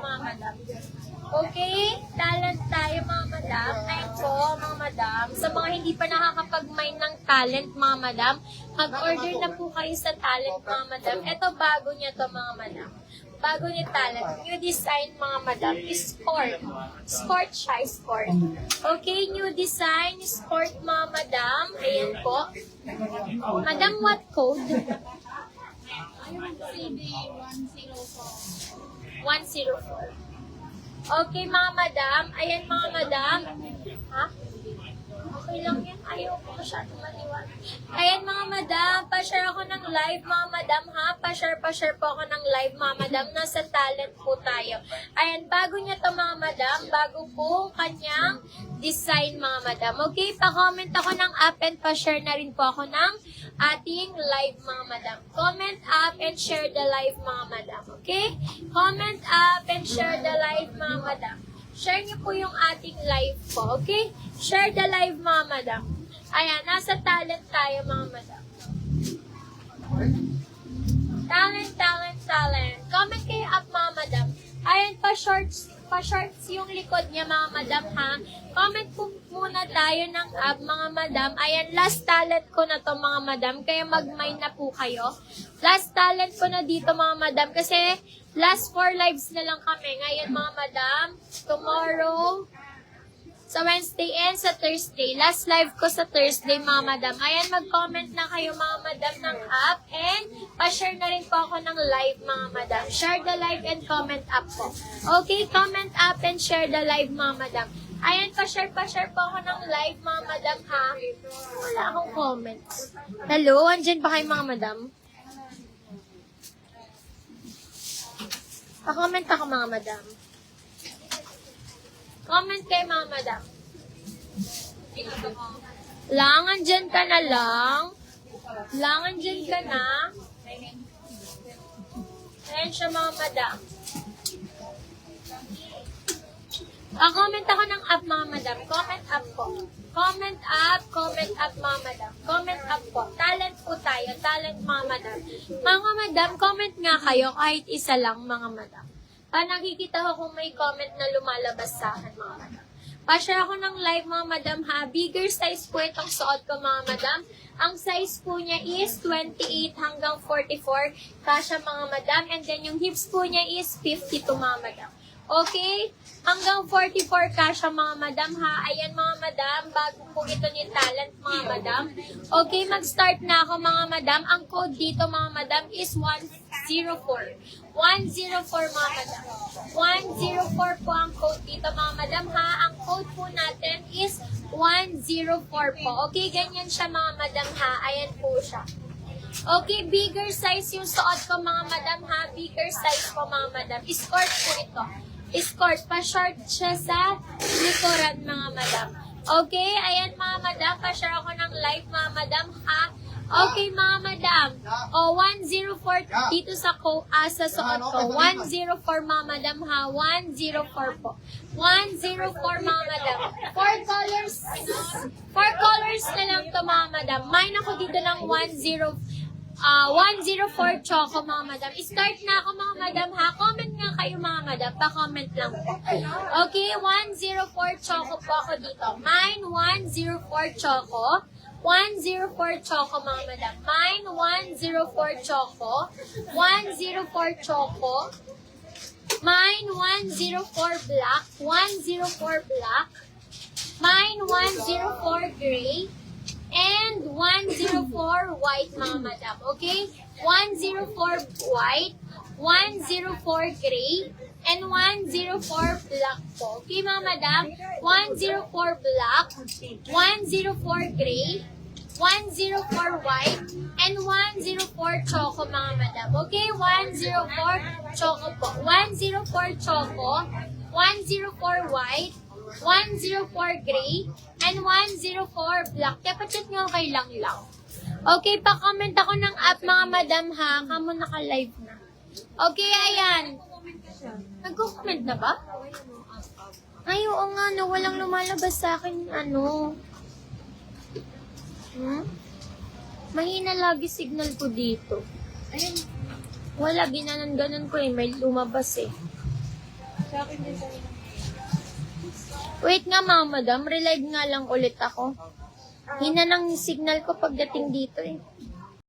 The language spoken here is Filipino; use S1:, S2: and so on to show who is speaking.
S1: mga madam. Okay? Talent tayo mga madam. Ayun po mga madam. Sa mga hindi pa nakakapag-mine ng talent mga madam, mag-order na po kayo sa talent mga madam. Ito bago niya to mga madam. Bago niya talent. New design mga madam. Sport. Sport siya. Sport. Okay? New design. Sport mga madam. Ayan po. Madam, what code?
S2: CD 104.
S1: 104. Okay, mga madam. Ayan, mga madam. Ha? Okay lang yan. Ayaw ko masyadong maliwan. Ayan, mga madam. Pa-share ako ng live, mga madam, ha? Pa-share po ako ng live, mga madam. Nasa talent po tayo. Ayan, bago niya to mga madam. Bago po kanyang design, mga madam. Okay, pa-comment ako ng app and pa-share na rin po ako ng ating live, mga madam. Comment up and share the live, mga madam. Okay? Comment up and share the live, mga madam. Share niyo po yung ating live po. Okay? Share the live, mga madam. Ayan, nasa talent tayo, mga madam. Talent, talent, talent. Comment kayo up, mga madam. Ayan, pa-shorts yung likod niya, mga madam, ha? Comment po muna tayo ng app, mga madam. Ayan, last talent ko na to, mga madam. Kaya mag-mine na po kayo. Last talent ko na dito, mga madam. Kasi last 4 lives na lang kami. Ngayon, mga madam, tomorrow, sa Wednesday and sa Thursday. Last live ko sa Thursday, mga madam. Ayan, mag-comment na kayo, mga madam, ng app. And pa-share na rin po ako ng live, mga madam. Share the live and comment up po. Okay, comment up and share the live, mga madam. Ayan, pa-share po ako ng live, mga madam, ha? Wala akong comments. Hello, andyan ba kayo, mga madam? Pa-comment ako, mga madam. Comment kayo, mga madam. Lang, andyan ka na lang. Lang, andyan ka na. Ayan siya, mga madam. Comment ako ng app, mga madam. Comment up po. Comment up, mga madam. Comment up po. Talent po tayo. Talent, mga madam. Mga madam, comment nga kayo kahit isa lang, mga madam. Nakikita ko kung may comment na lumalabas sa akin, mga madam. Pa-share ako ng live, mga madam, ha? Bigger size po itong suot ko, mga madam. Ang size po niya is 28 hanggang 44. Kasya, mga madam. And then yung hips po niya is 52, mga madam. Okay? Hanggang 44 kasya, mga madam, ha? Ayan, mga madam. Bago po ito ni talent, mga madam. Okay, mag-start na ako, mga madam. Ang code dito, mga madam, is 104. 104, mga madam. 104 po ang code dito, mga madam, ha? Ang code po natin is 104 po. Okay, ganyan siya, mga madam, ha? Ayan po siya. Okay, bigger size yung suot ko, mga madam, ha? Bigger size po, mga madam. Skirt po ito. Skirt. Pa-short siya sa likuran, mga madam. Okay, ayan, mga madam. Pa-share ako ng live, mga madam, ha? Okay, mga madam. 104 dito sa suot ko. 104, mga madam, ha? 104 po. 104, mga madam. 4 colors na lang to, mga madam. Mine ako dito ng 104 choco, mga madam. Start na ako, mga madam, ha? Comment nga kayo, mga madam. Pa-comment lang po. Okay, 104 choco po ako dito. Mine, 104 choco. 104 choco, mga madam. Mine, 104 choco. 104 choco. Mine, 104 black. 104 black. Mine, 104 gray. And 104 white, mga madam. Okay? 104 white, 104 gray, and 104 black po. Okay, mga madam? 104 black, 104 gray, 104 white, and 104 choco, mga madam. Okay? 104 choco po. 104 choco, 104 white, 104 gray, and 104 black. Kaya pa-chat nyo kay lang. Okay, pa-comment ako ng app, mga madam, ha? Kamo naka-live na. Okay, ayan. Nag-comment na ba? Ay, oo nga, no. Walang lumalabas sa akin, ano. Mahina lagi signal ko dito. Ayun. Wala, ginanon-ganon ko eh. May lumabas eh.
S2: Sa akin din sa'yo.
S1: Wait nga mga madam, relive nga lang ulit ako. Hina ng signal ko pagdating dito eh.